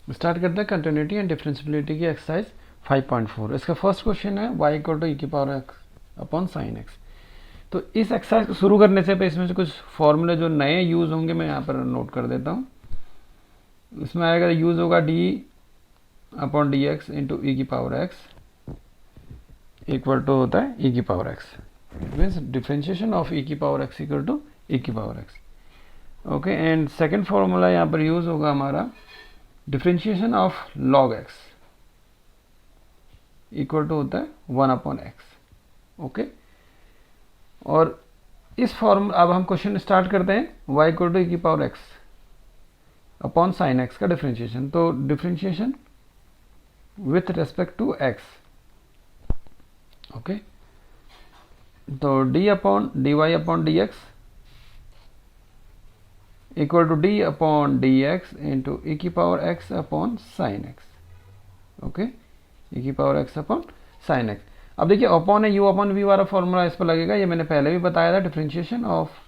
Start करते हैं continuity and differentiability की एक्सरसाइज 5.4। इसका फर्स्ट क्वेश्चन है y इक्वल टू ई की power x upon sine x। तो इस एक्सरसाइज को शुरू करने से पहले इसमें से कुछ फॉर्मूले जो नए यूज होंगे मैं यहाँ पर नोट कर देता हूँ। इसमें आएगा यूज होगा d upon d x into e की पावर x इक्वल टू होता है ई की power x। Means differentiation of e की power x equal to e की power x। Okay, and second formula यहाँ पर यूज होगा हमारा differentiation of log x equal to होता है 1 अपॉन x। ओके, और इस फॉर्मूला अब हम क्वेश्चन स्टार्ट करते हैं y इक्वल टू ई की power x upon sine x का डिफ्रेंशिएशन। तो differentiation with respect to x। Okay, तो d upon d y upon d x equal to d upon d x into e की power x upon sine x। Okay, e की power x upon sine x। अब देखिए upon है u upon v वाला formula इस पर लगेगा, ये मैंने पहले भी बताया था, differentiation of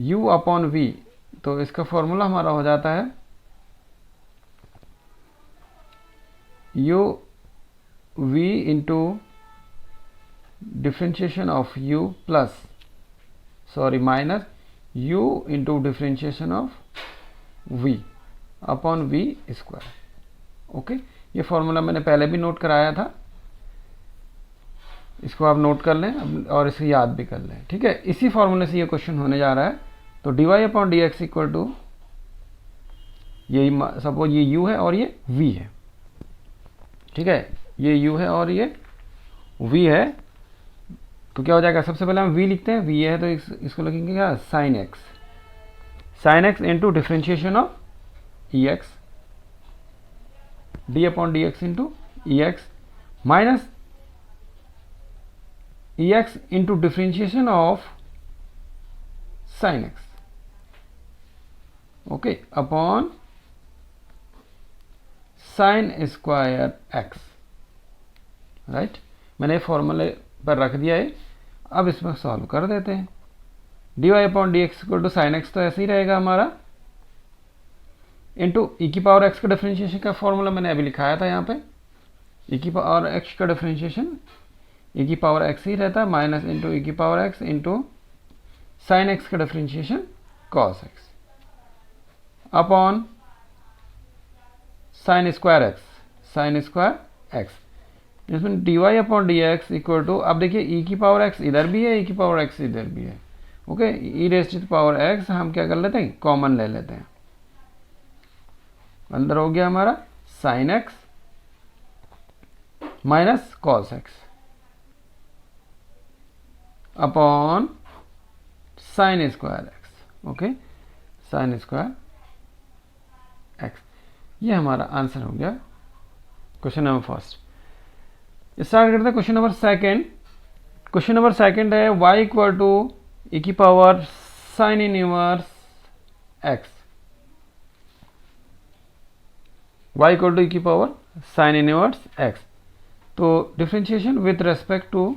u upon v। तो इसका फॉर्मूला हमारा हो जाता है u v into differentiation of u plus minus u into differentiation of v upon v square. Okay, ये फॉर्मूला मैंने पहले भी नोट कराया था, इसको आप नोट कर लें और इसे याद भी कर लें। ठीक है, इसी फॉर्मूले से ये क्वेश्चन होने जा रहा है। तो d y upon d x equal to ये सपोज ये u है और ये v है। ठीक है, ये u है और ये v है। तो क्या हो जाएगा, सबसे पहले हम v लिखते हैं, v है तो इसको लिखेंगे क्या, sine x into differentiation of e x d upon d x into e x minus e x into differentiation of sine x। Okay, upon sine square x। Right, मैंने फॉर्मूले पर रख दिया है, अब इसमें सॉल्व कर देते हैं। D y upon d x equal to sine x तो ऐसे ही रहेगा हमारा, इंटू ई की पावर एक्स का डिफरेंशिएशन का फॉर्मूला मैंने अभी लिखाया था यहाँ पे। ई की पावर एक्स का डिफरेंशिएशन ई की पावर एक्स ही रहता है, माइनस इंटू ई की power x into sine x का differentiation cos x upon sine square x. इसमें d y upon d x equal to, अब देखिए ई की पावर एक्स इधर भी है, ई की पावर एक्स इधर भी है। Okay, e raise to the power x हम क्या कर लेते हैं, कॉमन ले लेते हैं। अंदर हो गया हमारा sine x minus cos x upon sine square x. Okay, sign square x. ये हमारा आंसर हो गया क्वेश्चन नंबर फर्स्ट। स्टार्ट करते हैं question number second. Question number second है y इक्वल टू ई की power sine inverse x। y equal to e की power sine inverse x। तो differentiation with respect to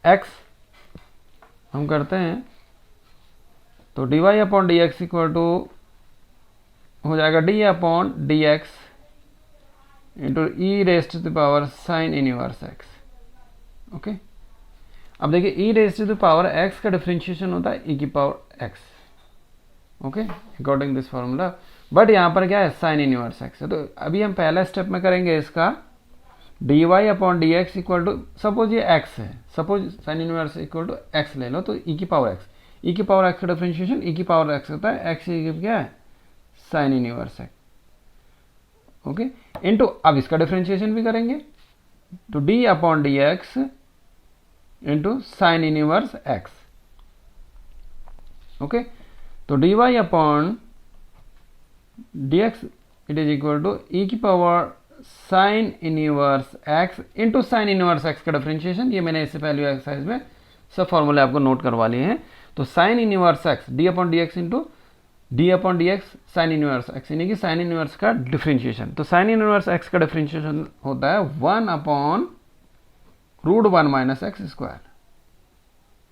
x हम करते हैं, तो d y upon d x equal to हो जाएगा d upon d x into e raise to the power sine inverse x। Okay, अब देखिए e raise to the power x का differentiation होता है e की power x। Okay, according this formula, but यहाँ पर क्या है, साइन इनवर्स x है। तो अभी हम पहला स्टेप में करेंगे इसका, d y upon d x equal to, suppose ये x है, suppose sine inverse equal to x ले लो, तो e की पावर x, e की पावर x का डिफरेंशिएशन e की पावर x होता है, x क्या है, sine inverse x। Okay, into अब इसका डिफरेंशिएशन भी करेंगे, तो d upon d x into sine inverse x। Okay, तो d y upon d x it is equal to e की power sine inverse x into sine inverse x का differentiation. ये मैंने इससे पहले एक्सरसाइज में सब फॉर्मूले आपको नोट करवा लिए हैं। तो sine inverse x d upon d x into d upon d x sine inverse x, यानी कि साइन इनवर्स का डिफरेंशिएशन। तो साइन इनवर्स x का डिफरेंशिएशन होता है 1 upon root 1 minus x square,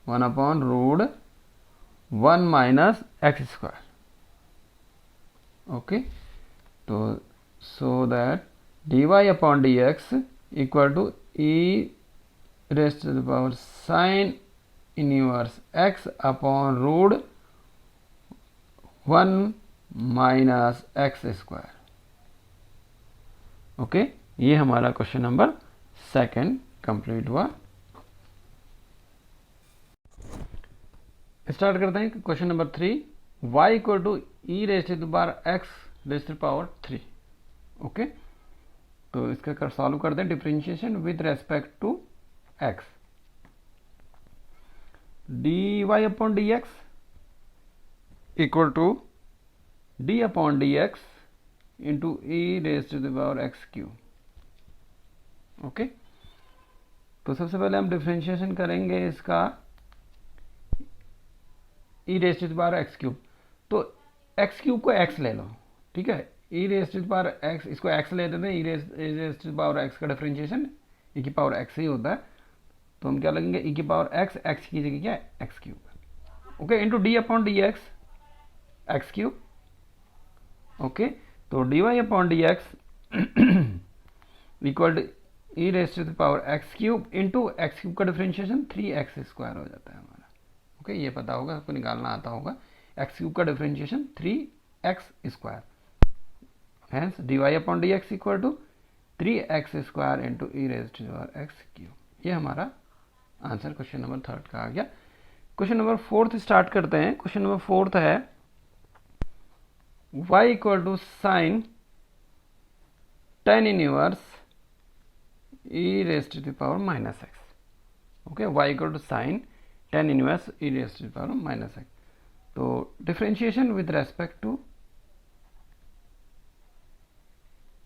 1 upon root 1 minus x square. Okay, तो so that dy upon dx equal to e rest to the power sine inverse x upon root 1 minus x square. Okay, ये हमारा question number second complete हुआ। Start करते हैं question number 3, y equal to e rest to the power x raise to the power 3। Okay, तो इसका solve करते हैं differentiation with respect to x। dy upon dx equal to d upon dx into e rest to the power x cube. Okay, तो सबसे पहले हम differentiation करेंगे इसका e rest to the power x cube. तो x cube को x ले लो, ठीक है, e rest to the power x, इसको एक्स ले देते हैं। E rest to the power x का डिफरेंशिएशन ई की पावर एक्स ही होता है, तो हम क्या लगेंगे ई की पावर एक्स, एक्स की जगह क्या है x cube. Okay, into d upon d x x cube. Okay, तो d y upon d x equal to e rest to the power x cube into x cube का differentiation 3x square हो जाता है हमारा। Okay, ये पता होगा, आपको निकालना आता होगा। एक्स क्यूब का differentiation 3x square, hence d y upon d x equal to 3x square into e rest to the power x cube. ये हमारा आंसर क्वेश्चन नंबर 3 का आ गया। क्वेश्चन नंबर 4 स्टार्ट करते हैं। क्वेश्चन नंबर 4 है y equal to sine tan inverse e rest to the power minus x. Okay, y equal to sine tan inverse e rest to the power minus x. तो differentiation with respect to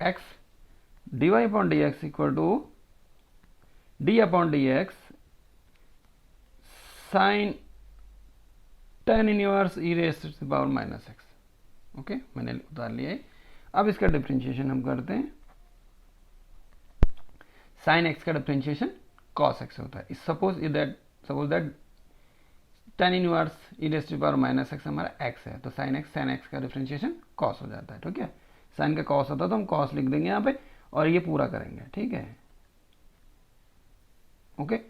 x, dy upon dx equal to d upon dx sine tan inverse e rest to the power minus x. Okay, मैंने उतार लिया है। अब इसका differentiation हम करते हैं। साइन एक्स का डिफरेंशिएशन कॉस एक्स होता है। Suppose that tan inverse e rest to the power minus x हमारा एक्स है, तो साइन एक्स का डिफरेंशिएशन कॉस हो जाता है। ठीक है, साइन का कॉस होता है तो हम कॉस लिख देंगे यहाँ पे और ये पूरा करेंगे। ठीक है, ओके।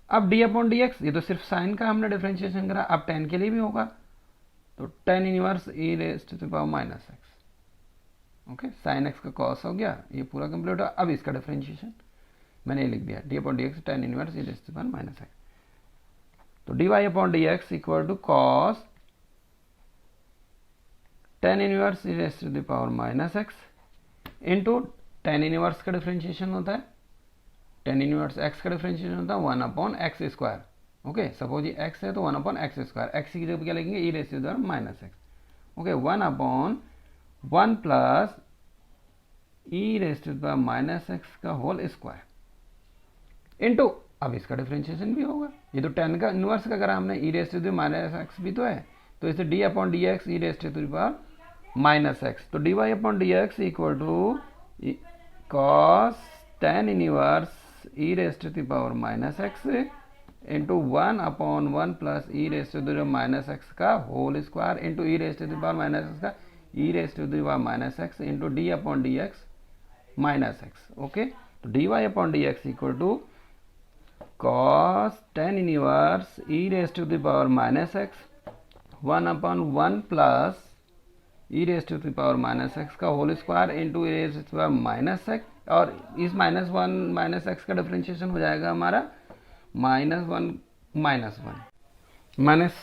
अब डी अपॉन डी एक्स, ये तो सिर्फ साइन का हमने डिफरेंशिएशन करा, अब tan के लिए भी होगा, तो tan inverse e rest to the power minus x. Okay, sine x का कॉस हो गया, ये पूरा कंप्लीट हुआ। अब इसका डिफरेंशिएशन मैंने ये लिख दिया, d upon d x tan inverse e rest to the power minus x. तो d y upon d x equal to cos tan inverse e rest to the power minus x into tan inverse का differentiation होता है, tan inverse x का differentiation होता है 1 upon x square. Okay, suppose ये x है तो 1 upon x square, x की जगह क्या लिखेंगे e rest to the power minus x. Okay, 1 upon 1 plus e rest to the power minus x का होल स्क्वायर इंटू, अब इसका डिफरेंशिएशन भी होगा। ये तो tan का इनवर्स का करा हमने, e rest to the minus x भी तो है, तो इसे d upon d x e rest to the power minus x. तो d y upon d x equal to cos tan inverse e rest to the power minus x into 1 upon 1 plus e rest to the minus x का whole square into e rest to the power minus x का e rest to the power minus x into d upon d x minus x. Okay, तो d y upon d x equal to cos tan inverse e rest to the power minus x 1 upon 1 plus e rest to the power minus x का whole square into e rest to the power minus x, और इस minus 1 minus x का differentiation हो जाएगा हमारा -1 minus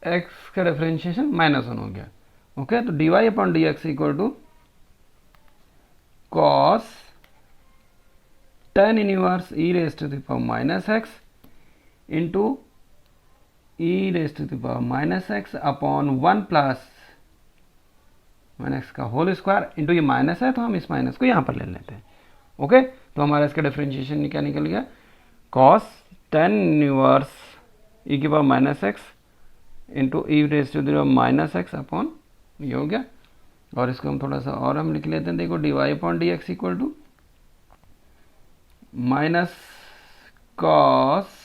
x का differentiation -1 हो गया। ओके, तो d y upon d x equal to cos tan inverse e rest to the power minus x into e rest to the power minus x upon 1 plus minus का whole square into, ये minus है तो हम इस minus को यहाँ पर ले लेते हैं। ओके, तो हमारा इसका डिफरेंशिएशन क्या निकल गया, कॉस tan इनवर्स ई की power minus x into e rest to the power minus x upon, ये हो गया। और इसको हम थोड़ा सा और हम लिख लेते हैं, देखो d y upon d x equal to minus cos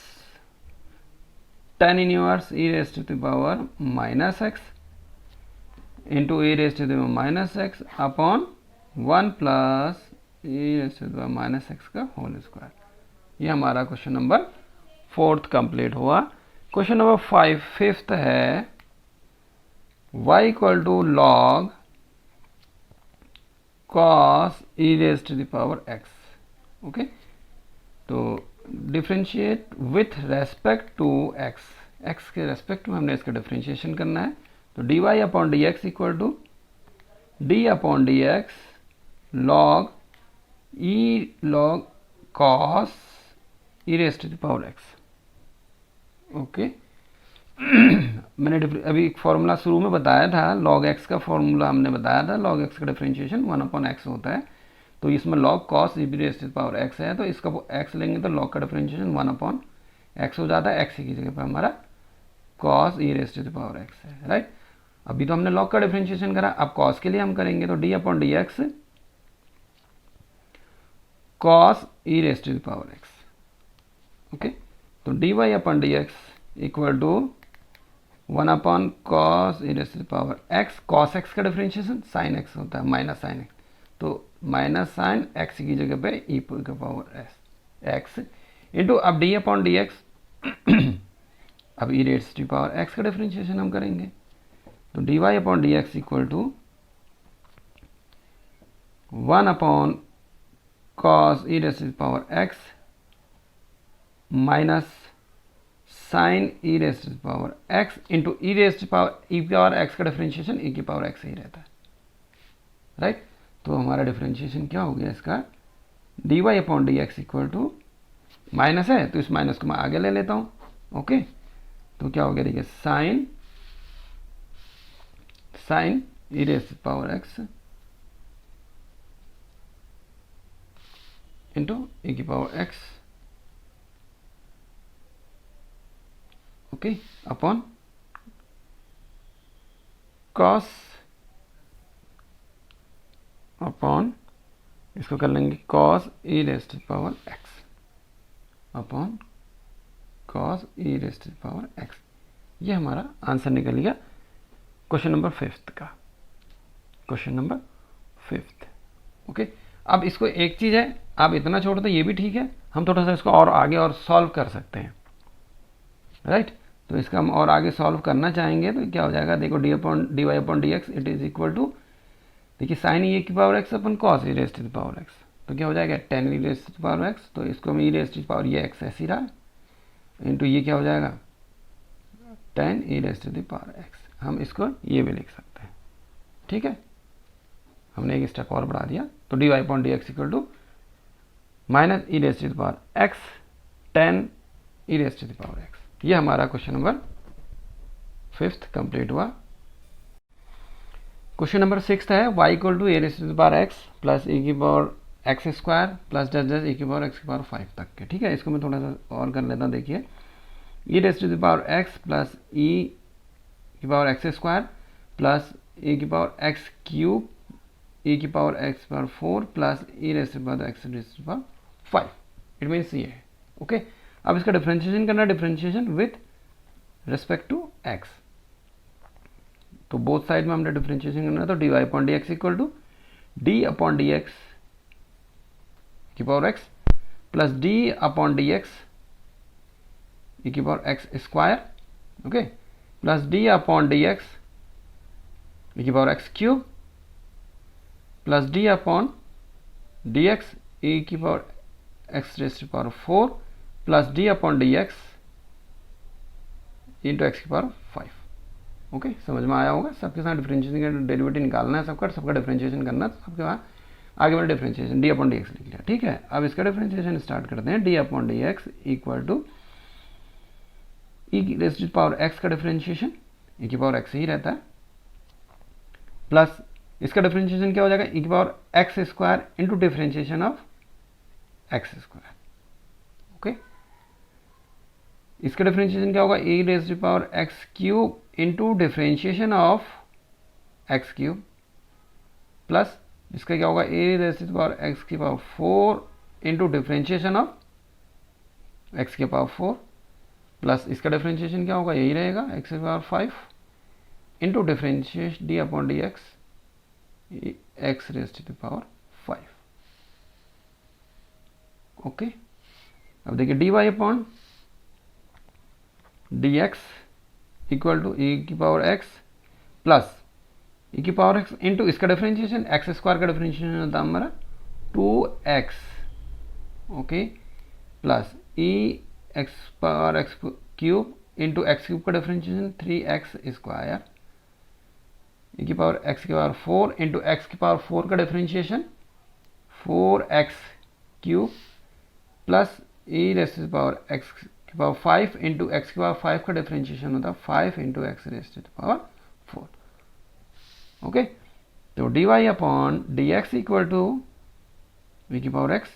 tan inverse e rest to the power minus x into e raised to the minus x upon 1 plus e raised to the minus x का whole square. ये हमारा question number 4 complete हुआ। Question number 5 है y equal to log cos e raised to the power x। Okay, तो differentiate with respect to x के respect में हमने इसका डिफ्रेंशिएशन करना है। तो dy upon d x equal to d upon d x log log cos e raised to the power x। Okay, मैंने अभी एक फॉर्मूला शुरू में बताया था, log x का फॉर्मूला हमने बताया था, log x का डिफरेंशिएशन 1 अपॉन x होता है। तो इसमें log cos e raised to the power x है, तो इसका x लेंगे तो log का डिफरेंशिएशन 1 अपॉन x हो जाता है। x की जगह पर हमारा cos e raised to the power x है, राइट। अभी तो हमने log का डिफरेंशिएशन करा, अब cos के लिए हम करेंगे तो d upon d x cos e raised to the power x। Okay, तो dy upon d x equal to 1 upon cos e raised to the power x। cos x का डिफरेंशिएशन sin x होता है, minus sin x, तो minus sin x की जगह पे e का power x into अब d अपॉन डी एक्स अब e raised to power x का डिफरेंशिएशन हम करेंगे तो dy upon d x equal to 1 upon cos e raised to power x minus sin e raised to power x into e raised to power e power x का differentiation e की power x ही रहता है, right. तो हमारा differentiation क्या हो गया इसका, dy upon d x equal to minus है तो इस माइनस को मैं आगे ले लेता हूँ। ओके, तो क्या हो गया, देखिए sin e raised to power x into e की power x, okay, upon cos अपॉन इसको कर लेंगे cos e raised to power x upon cos e raised to power x। ये हमारा आंसर निकल गया क्वेश्चन नंबर 5 का, क्वेश्चन नंबर 5। ओके, अब इसको एक चीज़ है, आप इतना छोड़ दो ये भी ठीक है, हम थोड़ा सा इसको और आगे और सॉल्व कर सकते हैं, राइट। तो इसका हम और आगे सॉल्व करना चाहेंगे तो क्या हो जाएगा, देखो d y upon d x it is equal to, देखिए साइन e की power x upon cos e raised to power x, तो क्या हो जाएगा tan e raised to power x, तो इसको हम e रेस्ट टू पावर ये x ऐसी रहा इंटू ये क्या हो जाएगा tan e raised to power x। हम इसको ये भी लिख सकते हैं, ठीक है, हमने एक स्टेप और बढ़ा दिया। तो d y upon d x equal to minus e rest to power x tan e raised to power x। ये हमारा क्वेश्चन नंबर 5 कंप्लीट हुआ। क्वेश्चन नंबर 6 है y equal to A raised to power x plus e की power x square plus डस e की power x की power 5 तक के, ठीक है। इसको मैं थोड़ा सा और कर लेता हूँ, देखिए e raised to power x plus e की power x square plus e की पावर x क्यूब e की power x power 4 plus e raised to power x raised to power 5, it means ये है। ओके, अब इसका differentiation करना है, differentiation with respect to x, तो बोथ साइड में हमने डिफरेंशिएशन करना है। तो d y upon d x equal to d upon d x की power x plus d upon d x e की power x square, okay, plus d upon d x e की power x cube plus d upon d x e की power x raised to power 4 plus d upon d x into x की power 5। Okay, समझ में आया होगा। सबके साथ differentiation का डेरिवेटिव निकालना है, सबका डिफरेंशिएशन करना है, तो सबके बाद आगे मैंने differentiation D upon d x लिख लिया, ठीक है। अब इसका डिफरेंशिएशन स्टार्ट करते हैं। D upon d x equal to e rest to power x का डिफरेंशिएशन ई की पावर एक्स ही रहता है, प्लस इसका डिफरेंशिएशन क्या हो जाएगा, ई की power x square into differentiation of x square. Okay, इसका डिफरेंशिएशन क्या होगा, e raise to power x cube into differentiation of x cube plus इसका क्या होगा, e raise to power x की power 4 into differentiation of x की power 4 plus इसका differentiation क्या होगा, यही रहेगा एक्स की power 5 into differentiate d upon d x x raise to the power 5। Okay, अब देखिए d y upon d x equal to e की पावर एक्स प्लस ई की पावर एक्स इंटू इसका डिफरेंशिएशन एक्स स्क्वायर का differentiation होता है हमारा 2x, okay, plus e x power x cube into x cube का डिफरेंशिएशन 3x स्क्वायर ई की power x की पावर 4 इंटू एक्स की पावर 4 का differentiation 4x cube plus e raise to the power x की power 5 into x की power 5 का differentiation होता है 5 into x raise to the power 4। Okay, तो d y upon d x equal to e की power x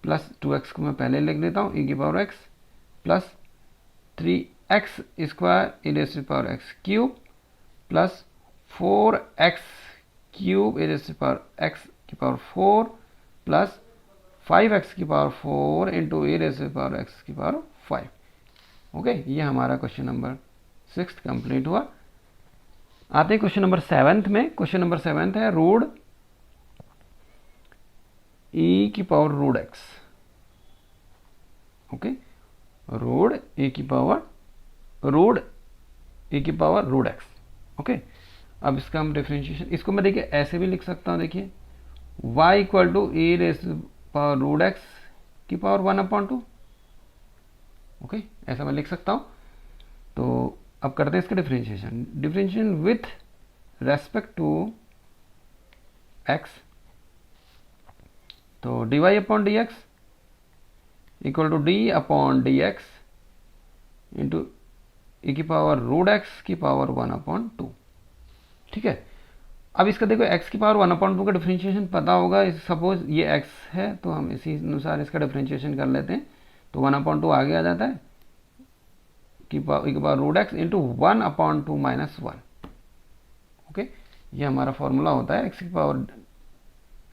plus 2x को मैं पहले लिख देता हूँ ई की power x plus 3x square e raise to the power x cube plus 4x cube e raise to the power x की power 4 plus 5x की power 4 into e raise to the power x की power 5। Okay, ये हमारा question number 6 complete हुआ। आते हैं question number 7 में। Question number 7 है रूट ई की power root x. Okay, root e की पावर रूट एक्स। ओके, अब इसका हम डिफरेंशिएशन, इसको मैं देखिए ऐसे भी लिख सकता हूँ, देखिए y equal to e raise power root x की पावर 1/2। ओके, ऐसा मैं लिख सकता हूँ। तो अब करते हैं इसका differentiation with respect to x। तो d y upon d x equal to d upon d x into e की पावर रूट एक्स की पावर 1/2। ठीक है, अब इसका देखो x की पावर 1/2 का डिफरेंशिएशन पता होगा। सपोज ये x है तो हम इसी अनुसार इसका डिफरेंशिएशन कर लेते हैं। तो 1/2 आगे आ जाता है की power root x into 1/2 minus 1। Okay, ये हमारा फॉर्मूला होता है। x की पावर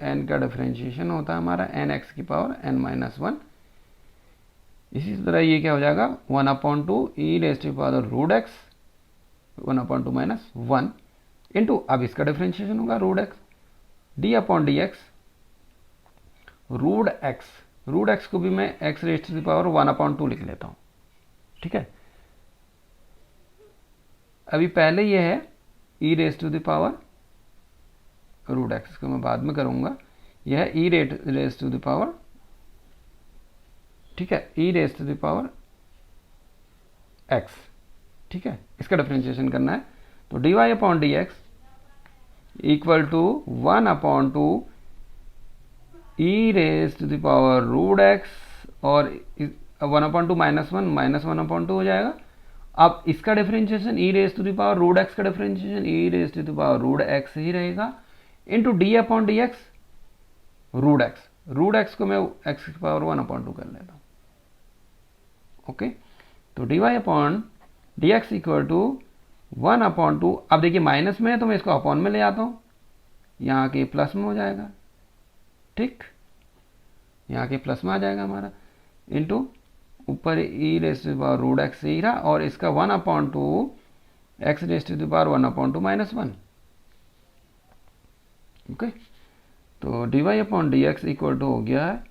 n का डिफरेंशिएशन होता है हमारा n x की पावर n माइनस 1। इसी तरह ये क्या हो जाएगा 1/2 e raise to power root x 1/2 minus 1 into, अब इसका डिफरेंशिएशन होगा root x d upon d x root x को भी मैं एक्स रेज टू पावर 1/2 लिख लेता हूँ। ठीक है, अभी पहले ये है e raise to the power root x, को मैं बाद में करूंगा। यह है e raise to the power, ठीक है, e raise to the power x. ठीक है, इसका डिफरेंशिएशन करना है। तो d y upon d x equal to 1/2 e raise to the power root x और 1/2 माइनस 1/2 हो जाएगा। अब इसका differentiation e raise to the power root x का differentiation e raise to the power root x ही रहेगा into d upon d x root x को मैं एक्स की पावर 1/2 कर लेता हूँ। ओके, तो d y upon d x equal to 1/2। अब देखिए माइनस में है तो मैं इसको अपॉन में ले आता हूँ, यहाँ के प्लस में हो जाएगा। ठीक, यहाँ के प्लस में आ जाएगा हमारा इंटू ऊपर e raise to the power root x ही रहा और इसका 1/2 x raise to the power 1/2 minus 1। Okay, तो d y upon d x equal to हो गया है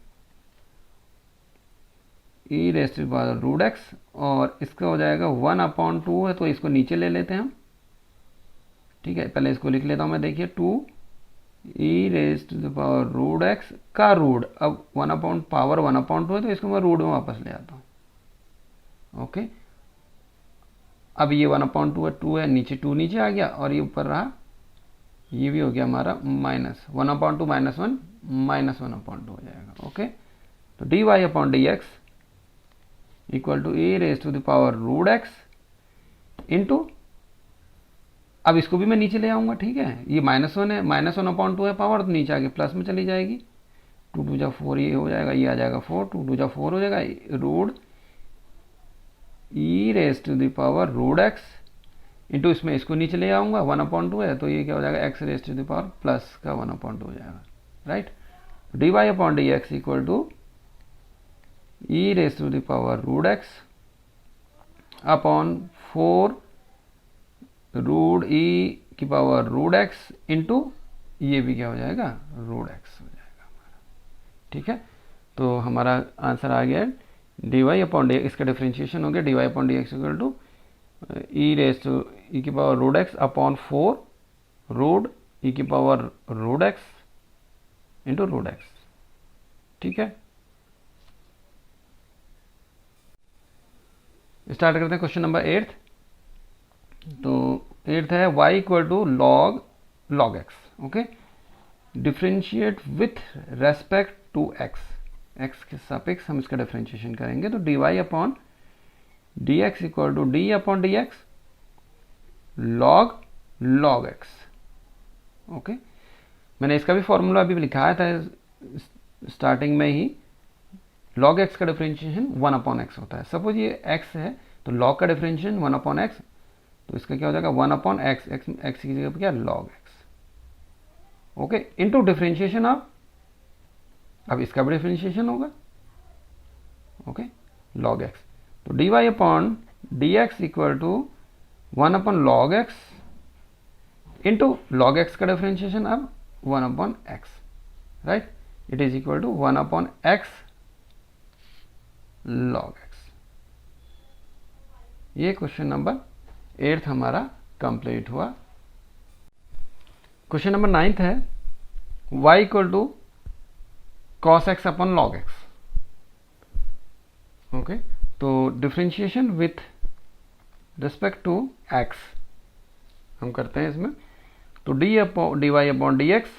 e raise to the power root x और इसका हो जाएगा 1/2 है तो इसको नीचे ले लेते हैं हम। ठीक है, पहले इसको लिख लेता हूँ मैं, देखिए 2 e raise to the power root x का रूट, अब 1/2 है तो इसको मैं रूट में वापस ले आता हूँ। ओके, अब ये 1/2 है, 2 है, नीचे 2 नीचे आ गया और ये ऊपर रहा, ये भी हो गया हमारा माइनस 1/2 माइनस 1 माइनस 1/2 हो जाएगा। ओके, तो d y upon d x equal to a raise to the power root x into, अब इसको भी मैं नीचे ले आऊंगा। ठीक है, ये -1 है, -1/2 है पावर, तो नीचे आके प्लस में चली जाएगी। 2 2 जा 4 ये हो जाएगा, ये आ जाएगा 4, 2 2 जा 4 हो जाएगा। Root e raise to the power root x into, इसमें इसको नीचे ले आऊंगा, 1/2 है तो ये क्या हो जाएगा x raise to the power plus का 1/2 हो जाएगा। Right, d y upon d x equal to e raise to the power root x upon 4 root e की पावर रूट एक्स इंटू ये भी क्या हो जाएगा, रूट एक्स हो जाएगा हमारा। ठीक है, तो हमारा आंसर आ गया डी वाई अपॉन डी, इसका डिफ्रेंशिएशन हो गया d y upon d x equal to e raise to e की power root x upon 4 root e की power root x into root x. ठीक है, स्टार्ट करते हैं क्वेश्चन नंबर 8। तो 8 है y equal to log x. Okay, differentiate with respect to x के सापेक्ष हम इसका डिफ्रेंशिएशन करेंगे। तो dy upon d x equal to d upon d x log x. Okay, मैंने इसका भी फॉर्मूला अभी लिखाया था स्टार्टिंग में ही। log x का डिफरेंशिएशन 1 अपॉन एक्स होता है। सपोज ये x है तो log का डिफरेंशिएशन 1 अपॉन एक्स, तो इसका क्या हो जाएगा 1 अपॉन एक्स, एक्स की जगह पर क्या log x। Okay, into differentiation of, अब इसका भी डिफरेंशिएशन होगा। ओके, log x, तो dy upon d x equal to 1 upon log x into log x का डिफरेंशिएशन अब 1 upon x, right, it is equal to 1 upon x log x। ये question number 8 हमारा complete हुआ। Question number 9 है y equal to cos x upon log x। Okay, तो differentiation with respect to x हम करते हैं इसमें। तो d y upon d x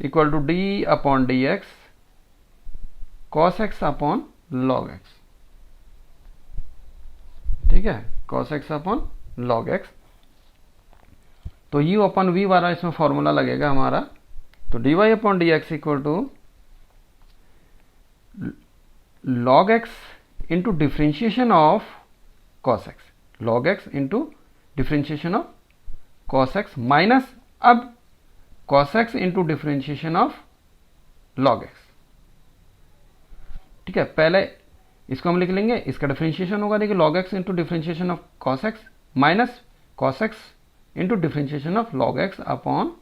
equal to d upon d x cos x upon log x. ठीक है, cos x upon log x. तो u upon v वाला इसमें फॉर्मूला लगेगा हमारा। तो d y upon d x equal to log x into differentiation of cos x, log x into differentiation of cos x minus अब cos x into differentiation of log x. ठीक है, पहले इसको हम लिख लेंगे, इसका डिफरेंशिएशन होगा, देखिए log x into differentiation of cos x minus cos x into differentiation of log x upon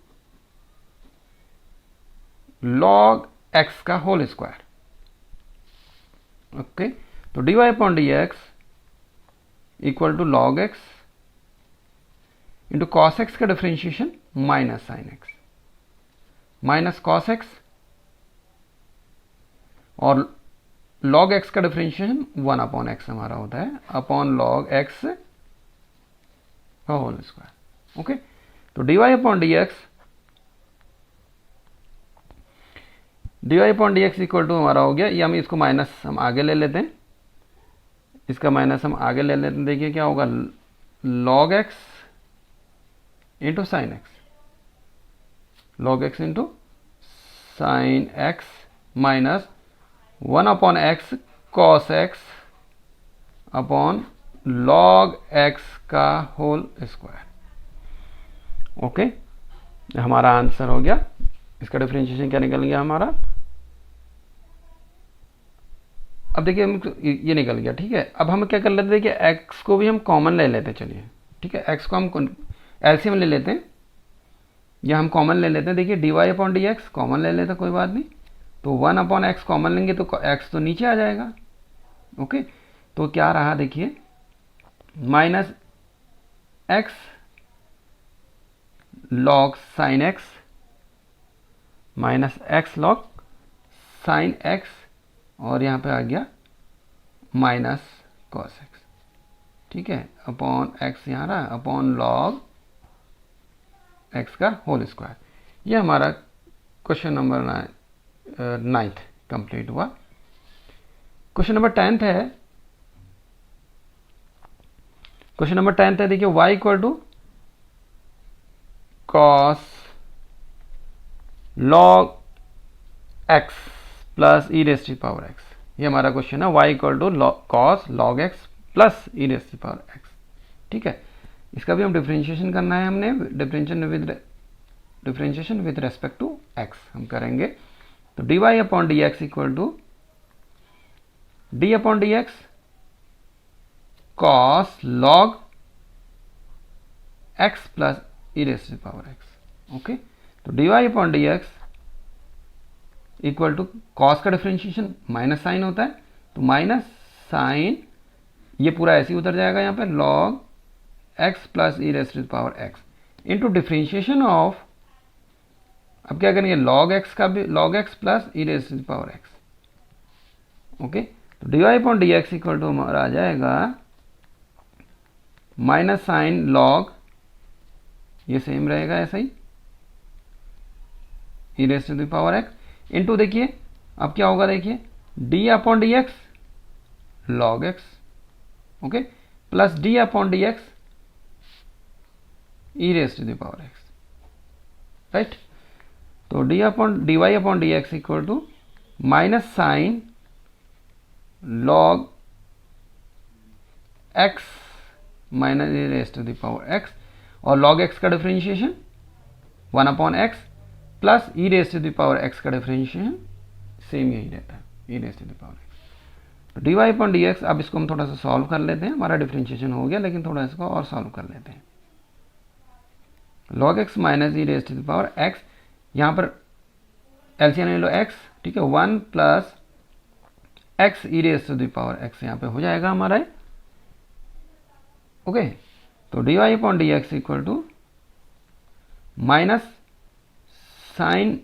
log x का होल स्क्वायर। ओके, तो dy upon d x equal to log x into cos x का differentiation minus sin x minus cos x और log x का differentiation 1 upon x हमारा होता है upon log x का whole square. Okay, तो dy upon d x equal to हमारा हो गया, ये हम इसको माइनस हम आगे ले लेते हैं, इसका माइनस हम आगे ले लेते हैं। देखिए क्या होगा log x into sine x, log x into sine x minus 1 upon x cos x upon log x का होल स्क्वायर। ओके, हमारा आंसर हो गया। इसका डिफरेंशिएशन क्या निकल गया हमारा, अब देखिए ये निकल गया। ठीक है, अब हम क्या कर लेते हैं, देखिए x को भी हम कॉमन ले लेते हैं। चलिए ठीक है, x को हम एलसीएम ले लेते हैं या हम कॉमन ले लेते हैं। देखिए d y upon d x common ले लेते हैं, कोई बात नहीं। तो 1 अपॉन एक्स कॉमन लेंगे तो x तो नीचे आ जाएगा। ओके, तो क्या रहा देखिए minus x log sine x minus x log sine x और यहाँ पे आ गया माइनस कॉस एक्स। ठीक है, अपॉन एक्स यहाँ रहा अपॉन लॉग एक्स का होल स्क्वायर। ये हमारा क्वेश्चन नंबर 9th कंप्लीट हुआ। क्वेश्चन नंबर 10th है, क्वेश्चन नंबर 10th है, देखिए y equal to cos log x plus e raise to power x. ये हमारा क्वेश्चन है, y equal to cos log x plus e raise to power x. ठीक है, इसका भी हम डिफरेंशिएशन करना है, हमने differentiation with respect to x हम करेंगे। तो dy upon d x equal to d upon d x cos log x plus e rest to the power x. Okay, तो dy upon d x equal to cos का differentiation minus sine होता है, तो minus sign ये पूरा ऐसे ही उतर जाएगा यहाँ पे log x plus e rest to the power x into differentiation of, अब क्या करेंगे log x का भी log x plus e rest to the power x. Okay, तो dy upon d x equal to हमारा आ जाएगा माइनस साइन log, ये सेम रहेगा ऐसा ही, e rest to the power x into देखिए अब क्या होगा, देखिए d upon d x log x, okay, plus d upon d x e rest to the power x, right. तो dy upon d x equal to minus sine log x minus e rest to the power x, और log x का differentiation 1 upon x plus e rest to the power x का differentiation same यही रहता है, e rest to the power x. तो dy upon d x, अब इसको हम थोड़ा सा सॉल्व कर लेते हैं, हमारा डिफरेंशिएशन हो गया, लेकिन थोड़ा इसको और सॉल्व कर लेते हैं। log x minus e rest to the power x, यहाँ पर एलसीएम ले लो x, ठीक है, 1 plus x e rest to the power x यहाँ पे हो जाएगा हमारा, ओके। तो dy upon d x equal to minus sine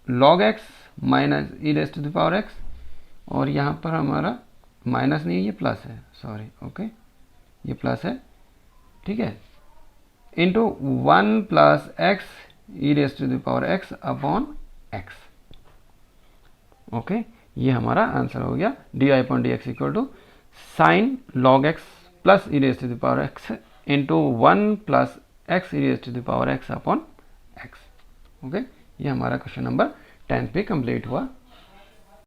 log x minus e rest to the power x, और यहाँ पर हमारा माइनस नहीं है, ये प्लस है, सॉरी, ओके, ये प्लस है, ठीक है, into 1 plus x e rest to the power x upon x. Okay, ये हमारा आंसर हो गया, dy upon d x equal to sine log x plus e rest to the power x into 1 plus x e rest to the power x upon x. Okay, ये हमारा question number 10 पे complete हुआ।